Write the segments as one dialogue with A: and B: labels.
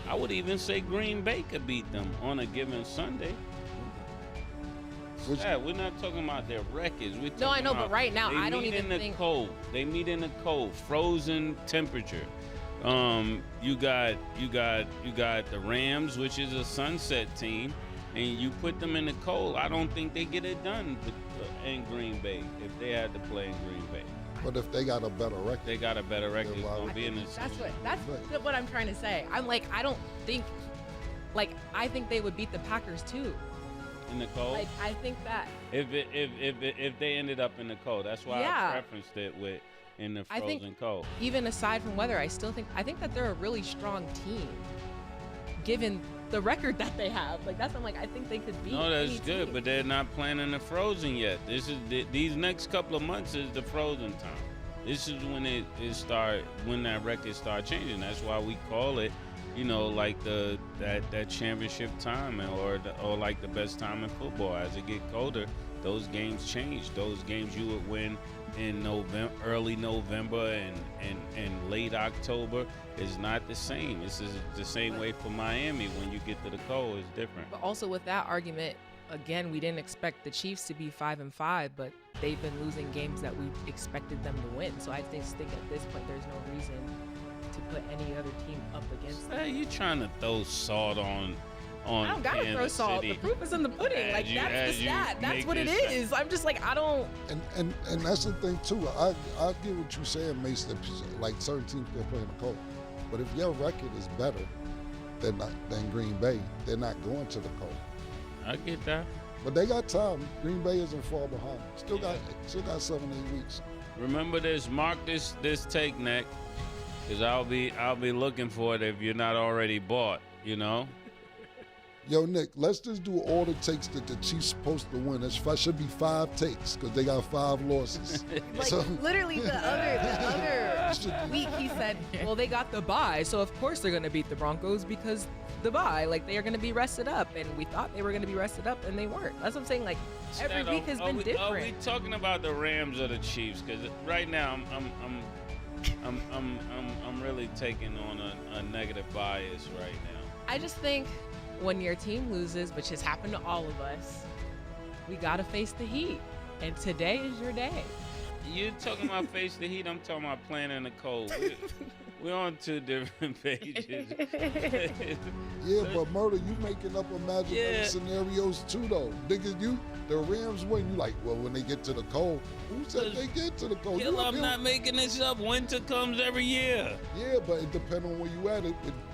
A: I would even say Green Bay could beat them on a given Sunday. Yeah, we're not talking about their records. We're
B: No, I
A: talking
B: know,
A: about
B: but right now,
A: they
B: I don't
A: meet
B: even
A: in
B: think.
A: the cold. They meet in the cold, frozen temperature. You got the Rams, which is a sunset team, and you put them in the cold. I don't think they get it done in Green Bay if they had to play in Green Bay.
C: But if they got a better record,
A: They got a better record. It's
C: why
A: gonna
C: would
A: be in the
B: That's what I'm trying to say. I'm like, I don't think, like, I think they would beat the Packers too.
A: in the cold.
B: Like, I think that.
A: If they ended up in the cold, that's why
B: Yeah.
A: I preferenced it with in the
B: I think-
A: frozen cold.
B: Even aside from weather, I think that they're a really strong team, given the record that they have. Like, that's what I'm like, I think they could beat.
A: No, that's
B: any
A: good,
B: team.
A: but they're not playing in the frozen yet. These next couple of months is the frozen time. This is when when that record start changing. That's why we call it, like that championship time, or like the best time in football. As it get colder, those games change. Those games you would win in early November and late October is not the same. This is the same way for Miami. When you get to the cold, it's different.
B: But also with that argument, again, we didn't expect the Chiefs to be 5-5, but they've been losing games that we expected them to win. So I just think at this point there's no reason to put any other team up against them.
A: Hey, you trying to throw salt on
B: I don't gotta throw
A: Kansas
B: salt.
A: City.
B: The proof is in the pudding. Like, that's the stat. That's what it is. I'm just like, I don't.
C: and that's the thing too. I get what you're saying, Mace. That like certain teams can play in the cold, but if your record is better than Green Bay, they're not going to the cold.
A: I get that.
C: But they got time. Green Bay isn't far behind. Still got 7-8 weeks.
A: Remember this. Mark this take, Nick, because I'll be looking for it if you're not already bought.
C: Yo, Nick, let's just do all the takes that the Chiefs supposed to win. It should be 5 takes because they got 5 losses.
B: Like, literally the other week he said, well, they got the bye, so of course they're going to beat the Broncos because the bye. Like, they are going to be rested up, and we thought they were going to be rested up, and they weren't. That's what I'm saying. Like, every week has been different.
A: Are we talking about the Rams or the Chiefs? Because right now I'm really taking on a negative bias right now.
B: I just think when your team loses, which has happened to all of us, we got to face the heat. And today is your day.
A: You're talking about face the heat. I'm talking about playing in the cold. We're on 2 different pages.
C: Yeah, but Murder, you making up imaginary scenarios too, though. Nigga, the Rams win. You like, well, when they get to the cold, who said they get to the cold?
A: I'm not making this up. Winter comes every year.
C: Yeah, but it depends on where you at.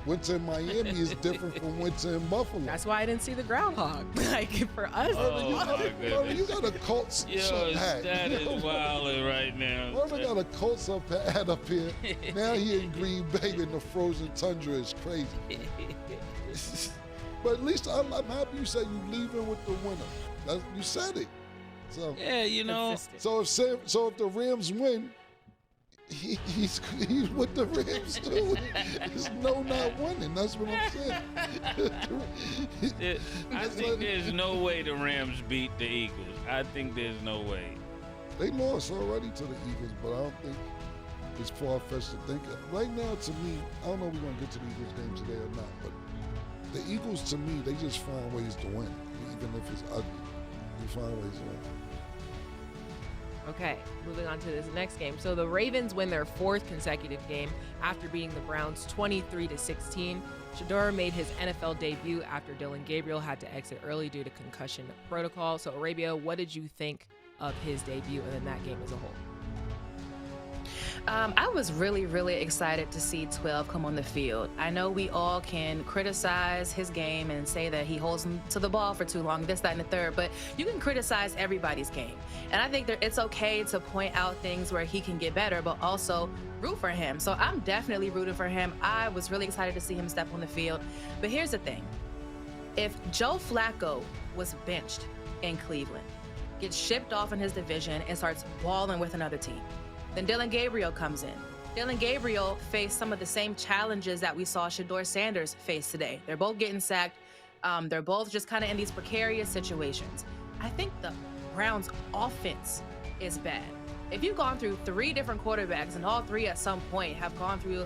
C: Winter in Miami is different from winter in Buffalo.
B: That's why I didn't see the groundhog. Like, for us.
C: You got a Colts hat.
A: That is wilding right now.
C: Murder got a Colts hat up here. Now he in Green Bay in the frozen tundra is crazy. But at least I'm happy you said you leaving with the winner. You said it. So
A: yeah,
C: So if the Rams win, he's with the Rams too. There's no not winning. That's what I'm saying.
A: I think there's no way the Rams beat the Eagles. I think there's no way.
C: They lost already to the Eagles, but I don't think it's far-fetched to think. Right now, to me, I don't know if we're going to get to the Eagles game today or not, but the Eagles, to me, they just find ways to win, even if it's ugly. They find ways to win.
B: Okay, moving on to this next game. So the Ravens win their 4th consecutive game after beating the Browns 23-16. Shedeur made his NFL debut after Dylan Gabriel had to exit early due to concussion protocol. So Arabia, what did you think of his debut and then that game as a whole?
D: I was really, really excited to see 12 come on the field. I know we all can criticize his game and say that he holds him to the ball for too long, this, that, and the third, but you can criticize everybody's game. And I think that it's okay to point out things where he can get better, but also root for him. So I'm definitely rooting for him. I was really excited to see him step on the field. But here's the thing. If Joe Flacco was benched in Cleveland, gets shipped off in his division, and starts balling with another team, then Dylan Gabriel comes in. Dylan Gabriel faced some of the same challenges that we saw Shador Sanders face today. They're both getting sacked. They're both just kind of in these precarious situations. I think the Browns' offense is bad. if you've gone through 3 different quarterbacks and all 3 at some point have gone through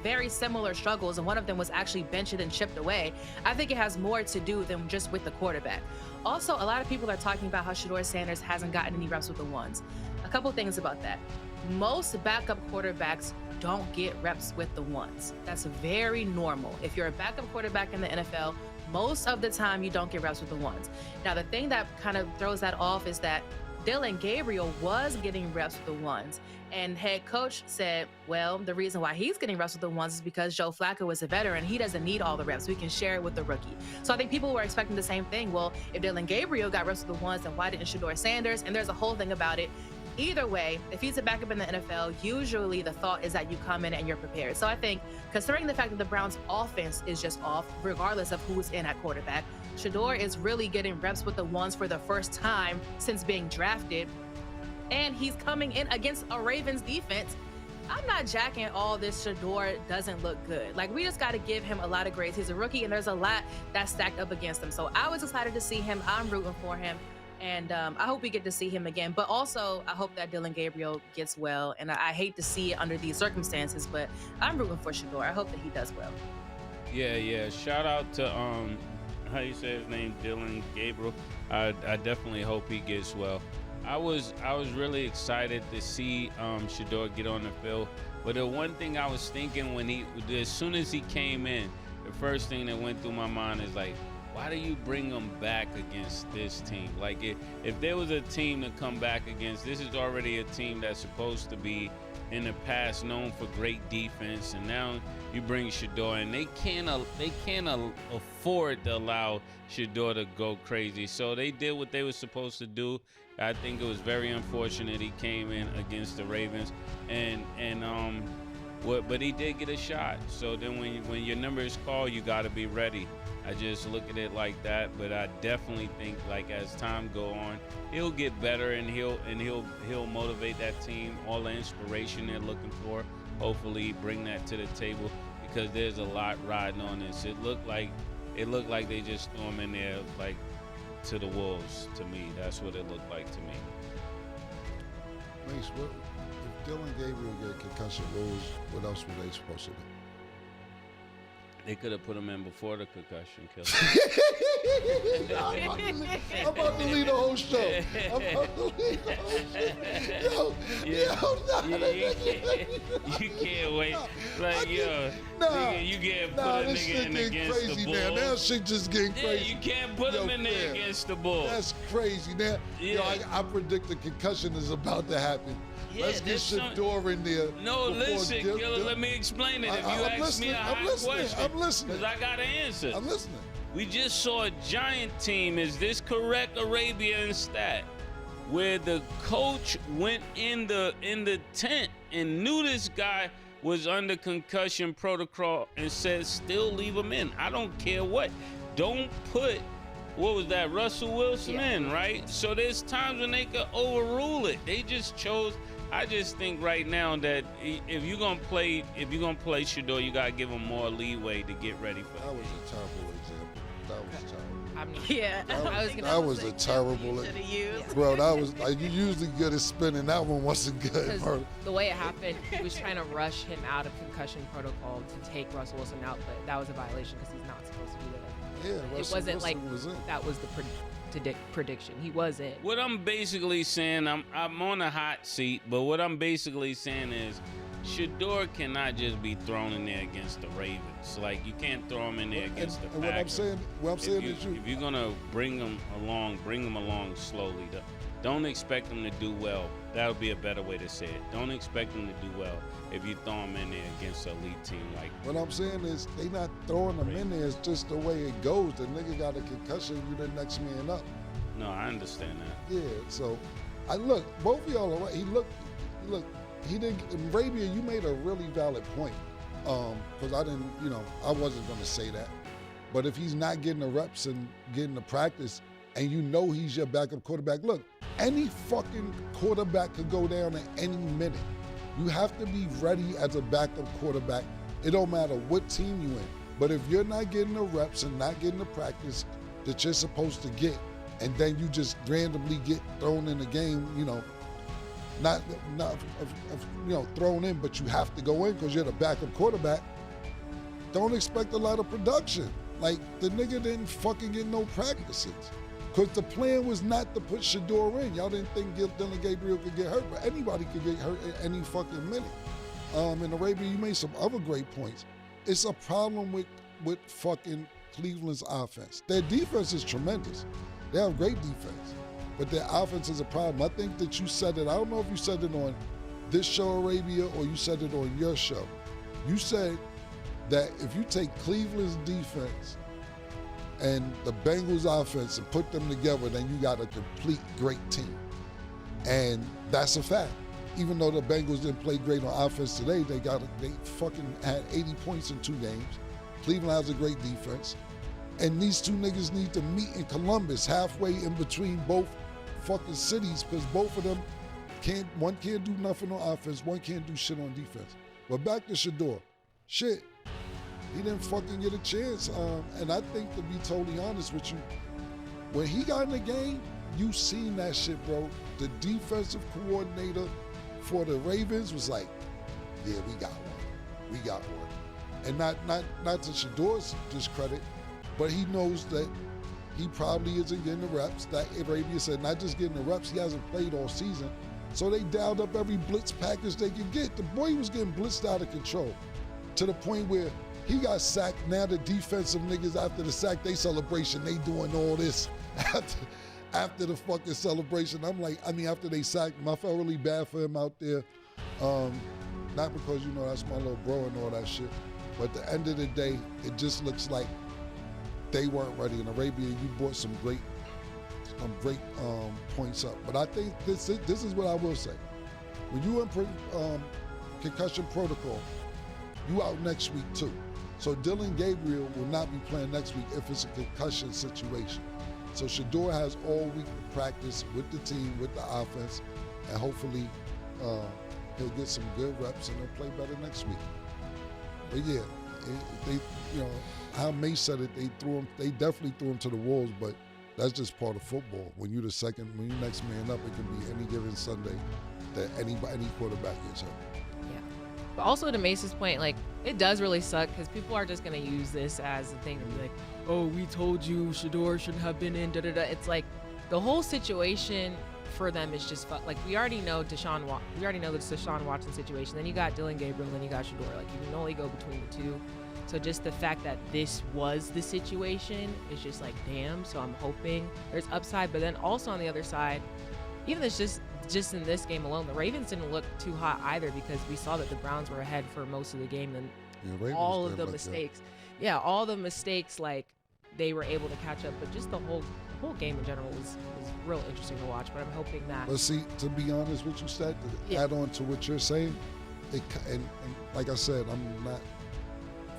D: very similar struggles, and one of them was actually benched and chipped away, I think it has more to do than just with the quarterback. Also, a lot of people are talking about how Shador Sanders hasn't gotten any reps with the ones. A couple things about that. Most backup quarterbacks don't get reps with the ones. That's very normal. If you're a backup quarterback in the NFL, most of the time you don't get reps with the ones. Now, the thing that kind of throws that off is that Dillon Gabriel was getting reps with the ones, and head coach said, well, the reason why he's getting reps with the ones is because Joe Flacco is a veteran. He doesn't need all the reps. We can share it with the rookie. So I think people were expecting the same thing. Well, if Dillon Gabriel got reps with the ones, then why didn't Shedeur Sanders? And there's a whole thing about it. Either way, if he's a backup in the NFL, usually the thought is that you come in and you're prepared. So I think, considering the fact that the Browns' offense is just off, regardless of who's in at quarterback, Shedeur is really getting reps with the ones for the first time since being drafted. And he's coming in against a Ravens defense. I'm not jacking all this Shedeur doesn't look good. Like, we just got to give him a lot of grace. He's a rookie, and there's a lot that's stacked up against him. So I was excited to see him. I'm rooting for him. And I hope we get to see him again. But also, I hope that Dillon Gabriel gets well. And I hate to see it under these circumstances, but I'm rooting for Shedeur. I hope that he does well.
A: Yeah. Shout out to how you say his name, Dillon Gabriel. I definitely hope he gets well. I was really excited to see Shedeur get on the field. But the one thing I was thinking as soon as he came in, the first thing that went through my mind is like, why do you bring them back against this team? Like, if there was a team to come back against, this is already a team that's supposed to be in the past known for great defense, and now you bring Shedeur, and they can't afford to allow Shedeur to go crazy. So they did what they were supposed to do. I think it was very unfortunate he came in against the Ravens, but he did get a shot. So then when your number is called, you got to be ready. I just look at it like that, but I definitely think, like, as time go on, he'll get better, and he'll motivate that team. All the inspiration they're looking for, hopefully bring that to the table, because there's a lot riding on this. It looked like they just threw him in there like to the wolves. To me, that's what it looked like to me.
C: Mace, if Dillon Gabriel get concussion, what else were they supposed to do?
A: They could have put him in before the concussion killer.
C: I'm about to lead the whole show.
A: You can't wait. Like, you can't put a nigga in against the Bulls.
C: Now shit just getting crazy.
A: You can't put him in there against the Bulls.
C: That's crazy. Now, I predict the concussion is about to happen. Let's get Shedeur in there.
A: No, listen, Killer, let me explain it. If you ask me a hot question,
C: I'm listening.
A: Because I got an answer.
C: I'm listening.
A: We just saw a giant team. Is this correct, Arabian stat? Where the coach went in the tent and knew this guy was under concussion protocol and said, still leave him in. I don't care what. Don't put, what was that, Russell Wilson in, right? So there's times when they could overrule it. They just chose. I just think right now that if you're gonna play Shedeur, you gotta give him more leeway to get ready for.
C: That was a terrible example. That was terrible.
B: I mean,
C: that was a terrible. Bro, that was like, you usually good at spinning. That one wasn't good. Bro.
B: The way it happened, he was trying to rush him out of concussion protocol to take Russell Wilson out, but that was a violation because he's not supposed to do that.
C: Yeah,
B: it wasn't
C: Wilson
B: like that was the prediction. He was in.
A: What I'm basically saying, I'm on a hot seat, but what I'm basically saying is Shedeur cannot just be thrown in there against the Ravens. Like, you can't throw him in there against the Packers.
C: What I'm saying is
A: if you're gonna bring them along slowly. Don't expect them to do well. That would be a better way to say it. Don't expect them to do well if you throw them in there against an elite team like.
C: What I'm saying is they not throwing them in there. It's just the way it goes. The nigga got a concussion, you the next man up.
A: No, I understand that.
C: Yeah. So, both of y'all are right. He didn't. Arabia, you made a really valid point. Because I wasn't gonna say that. But if he's not getting the reps and getting the practice, and you know he's your backup quarterback, look, any fucking quarterback could go down at any minute. You have to be ready as a backup quarterback. It don't matter what team you in. But if you're not getting the reps and not getting the practice that you're supposed to get, and then you just randomly get thrown in the game, not thrown in, but you have to go in because you're the backup quarterback. Don't expect a lot of production. Like, the nigga didn't fucking get no practices. Because the plan was not to put Shedeur in. Y'all didn't think Dylan Gabriel could get hurt, but anybody could get hurt at any fucking minute. In Arabia, you made some other great points. It's a problem with fucking Cleveland's offense. Their defense is tremendous. They have great defense, but their offense is a problem. I think that you said it. I don't know if you said it on this show, Arabia, or you said it on your show. You said that if you take Cleveland's defense and the Bengals offense and put them together, then you got a complete great team. And that's a fact. Even though the Bengals didn't play great on offense today, they fucking had 80 points in 2 games. Cleveland has a great defense. And these two niggas need to meet in Columbus, halfway in between both fucking cities, because both of them one can't do nothing on offense, one can't do shit on defense. But back to Shedeur. Shit, he didn't fucking get a chance. And I think, to be totally honest with you, when he got in the game, you seen that shit, bro. The defensive coordinator for the Ravens was like, yeah, we got one. We got one. And not to Shedeur's discredit, but he knows that he probably isn't getting the reps. That Arabia said, not just getting the reps, he hasn't played all season. So they dialed up every blitz package they could get. The boy was getting blitzed out of control to the point where he got sacked. Now the defensive niggas, after the sack, they celebration, they doing all this after the fucking celebration. I'm like, after they sacked him, I felt really bad for him out there. Not because, that's my little bro and all that shit, but at the end of the day, it just looks like they weren't ready. In Arabia, you brought some great points up. But I think this is what I will say. When you in concussion protocol, you out next week too. So Dylan Gabriel will not be playing next week if it's a concussion situation. So Shedeur has all week to practice with the team, with the offense, and hopefully he'll get some good reps and he'll play better next week. But yeah, how May said it, they definitely threw him to the wolves, but that's just part of football. When you're next man up, it can be any given Sunday that any quarterback gets hurt.
B: Yeah. But also, to Mace's point, like, it does really suck because people are just going to use this as a thing to be like, oh, we told you Shedeur shouldn't have been in, da-da-da. It's like the whole situation for them is just like, we already know the Deshaun Watson situation. Then you got Dylan Gabriel, then you got Shedeur. Like, you can only go between the two. So just the fact that this was the situation is just like, damn. So I'm hoping there's upside. But then also on the other side, even if it's just in this game alone, the Ravens didn't look too hot either, because we saw that the Browns were ahead for most of the game. And all of the mistakes. Yeah, all the mistakes, like, they were able to catch up. But just the whole game in general was real interesting to watch. But I'm hoping that.
C: But see, to be honest with you, Stat, to add on to what you're saying, and like I said, I'm not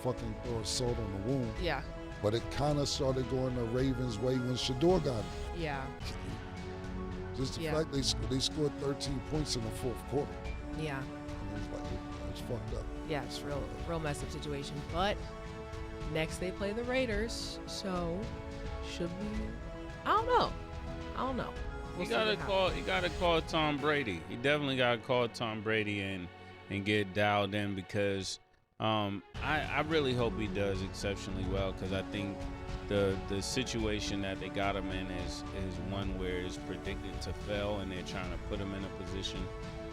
C: fucking throw salt on the wound.
B: Yeah.
C: But it kind of started going the Ravens' way when Shedeur got it.
B: Yeah.
C: Just the fact they scored 13 points in the fourth quarter.
B: Yeah.
C: It's fucked up.
B: Yeah, it's real messed up situation. But next they play the Raiders, so should we? I don't know.
A: You gotta call Tom Brady. You definitely gotta call Tom Brady and get dialed in, because I really hope he does exceptionally well, because I think the situation that they got him in is one where it's predicted to fail, and they're trying to put him in a position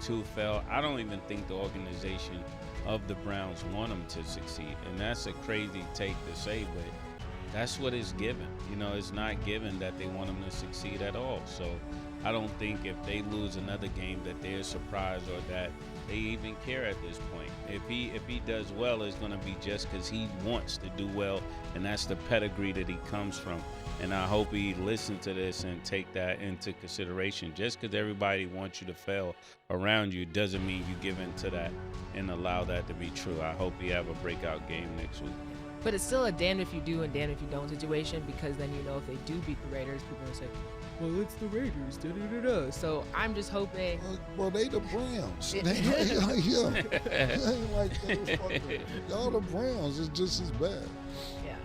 A: to fail. I don't even think the organization of the Browns want him to succeed, and that's a crazy take to say, but that's what it's given. It's not given that they want him to succeed at all. So I don't think if they lose another game that they're surprised or that they even care at this point. If he does well, it's going to be just because he wants to do well, and that's the pedigree that he comes from. And I hope he listens to this and take that into consideration. Just because everybody wants you to fail around you doesn't mean you give in to that and allow that to be true. I hope he have a breakout game next week.
B: But it's still a damned if you do and damned if you don't situation, because then if they do beat the Raiders, people will say, well, it's the Raiders, da-da-da-da. So I'm just hoping.
C: Well, they the Browns. They ain't like those fucking. Y'all the Browns. It's just as bad.
B: Yeah.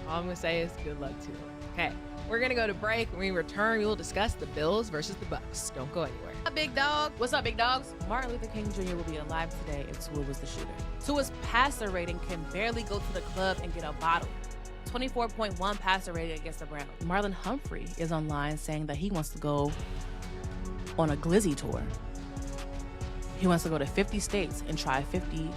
B: All I'm going to say is good luck to them. Okay. We're going to go to break. When we return, we will discuss the Bills versus the Bucs. Don't go anywhere.
D: Big dog. What's up, big dogs? Martin Luther King Jr. will be alive today if Tua was the shooter. Tua's passer rating can barely go to the club and get a bottle. 24.1 passer rating against the Browns. Marlon Humphrey is online saying that he wants to go on a glizzy tour. He wants to go to 50 states and try 50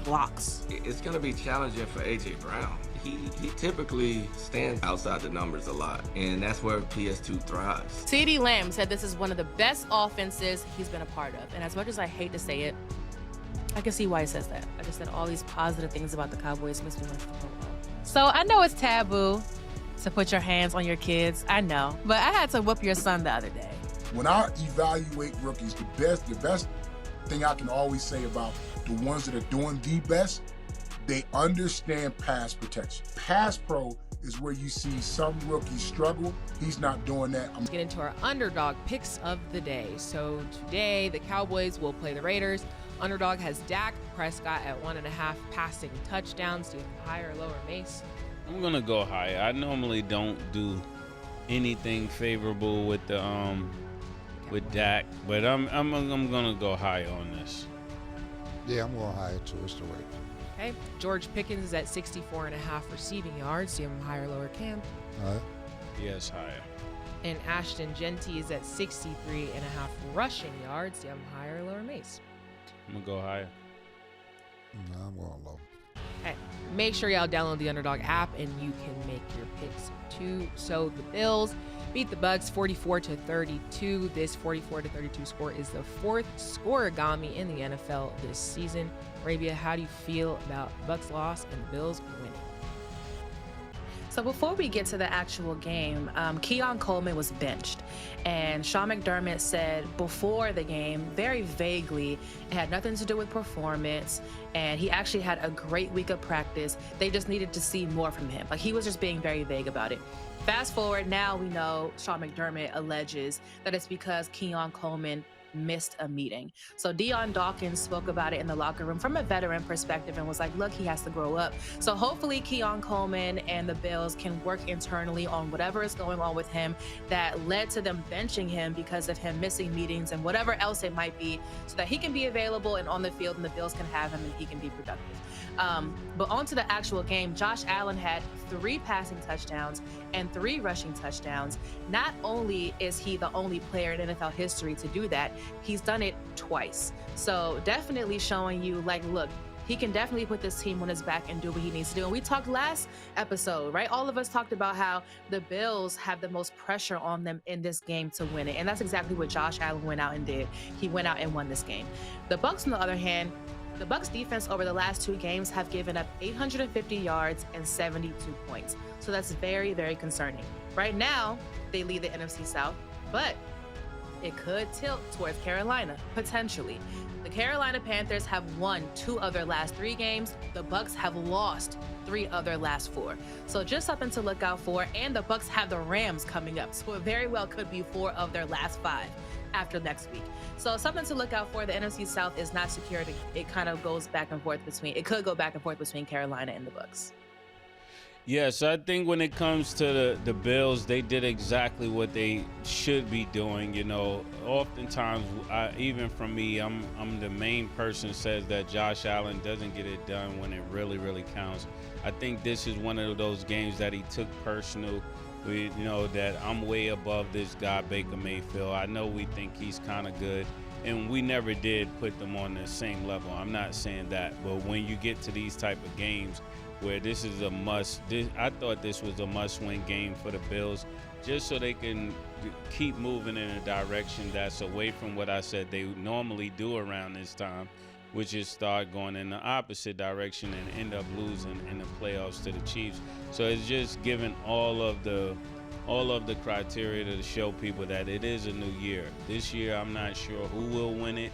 D: blocks.
E: It's going to be challenging for A.J. Brown. He typically stands outside the numbers a lot, and that's where PS2 thrives.
D: CeeDee Lamb said this is one of the best offenses he's been a part of. And as much as I hate to say it, I can see why he says that. I just said all these positive things about the Cowboys makes me want to go. So I know it's taboo to put your hands on your kids. I know. But I had to whoop your son the other day.
F: When I evaluate rookies, the best thing I can always say about the ones that are doing the best, they understand pass protection. Pass pro is where you see some rookies struggle. He's not doing that.
B: Let's get into our underdog picks of the day. So today, the Cowboys will play the Raiders. Underdog has Dak Prescott at 1.5 passing touchdowns. Do you have high or lower, Mace?
A: I'm gonna go high. I normally don't do anything favorable with the with Dak, but I'm gonna go high on this.
C: Yeah, I'm going higher too. It's the Raiders.
B: Okay. George Pickens is at 64.5 receiving yards. Do you have him higher or lower, Cam?
C: All right.
A: Yes, higher.
B: And Ashton Genty is at 63.5 rushing yards. Do you have him higher or lower, Mace?
A: I'm gonna go higher.
C: No, I'm going low.
B: Okay. Make sure y'all download the Underdog app and you can make your picks too. So the Bills beat the Bucs 44-32. This 44-32 score is the fourth scoregami in the NFL this season. Arabia, how do you feel about Bucs loss and the Bills winning?
D: So before we get to the actual game, Keon Coleman was benched. And Sean McDermott said before the game, very vaguely, it had nothing to do with performance. And he actually had a great week of practice. They just needed to see more from him. Like, he was just being very vague about it. Fast forward, now we know Sean McDermott alleges that it's because Keon Coleman missed a meeting. So Dion Dawkins spoke about it in the locker room from a veteran perspective and was like, look, he has to grow up. So hopefully Keon Coleman and the Bills can work internally on whatever is going on with him that led to them benching him because of him missing meetings and whatever else it might be, so that he can be available and on the field and the Bills can have him and he can be productive. But on to the actual game, Josh Allen had 3 passing touchdowns and 3 rushing touchdowns. Not only is he the only player in NFL history to do that, he's done it twice. So definitely showing you, like, look, he can definitely put this team on his back and do what he needs to do. And we talked last episode, right? All of us talked about how the Bills have the most pressure on them in this game to win it. And that's exactly what Josh Allen went out and did. He went out and won this game. The Bucs, on the other hand, the Bucs defense over the last 2 games have given up 850 yards and 72 points. So that's very, very concerning. Right now, they lead the NFC South, but it could tilt towards Carolina, potentially. The Carolina Panthers have won 2 of their last 3 games. The Bucs have lost 3 of their last 4. So just something to look out for. And the Bucs have the Rams coming up. So it very well could be 4 of their last 5 after next week. So something to look out for. The NFC South is not secured. It kind of goes back and forth between, it could go back and forth between Carolina and the Bucs.
A: Yes, I think when it comes to the Bills, they did exactly what they should be doing. You know, oftentimes, even from me, I'm the main person says that Josh Allen doesn't get it done when it really, really counts. I think this is one of those games that he took personal. You know, that I'm way above this guy, Baker Mayfield. I know we think he's kind of good, and we never did put them on the same level. I'm not saying that, but when you get to these type of games where this is a must, I thought this was a must-win game for the Bills, just so they can keep moving in a direction that's away from what I said they normally do around this time, which is start going in the opposite direction and end up losing in the playoffs to the Chiefs. So it's just giving all of the criteria to show people that it is a new year. This year, I'm not sure who will win it.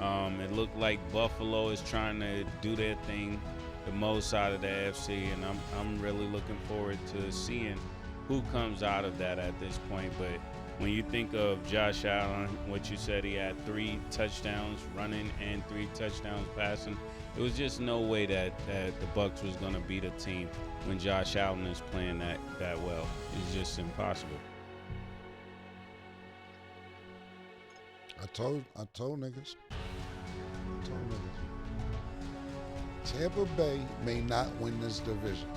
A: It looked like Buffalo is trying to do their thing the most out of the AFC, and I'm really looking forward to seeing who comes out of that at this point. But when you think of Josh Allen, what you said, he had 3 touchdowns running and 3 touchdowns passing. It was just no way that the Bucs was going to beat a team when Josh Allen is playing that well. It's just impossible.
C: I told niggas. Tampa Bay may not win this division.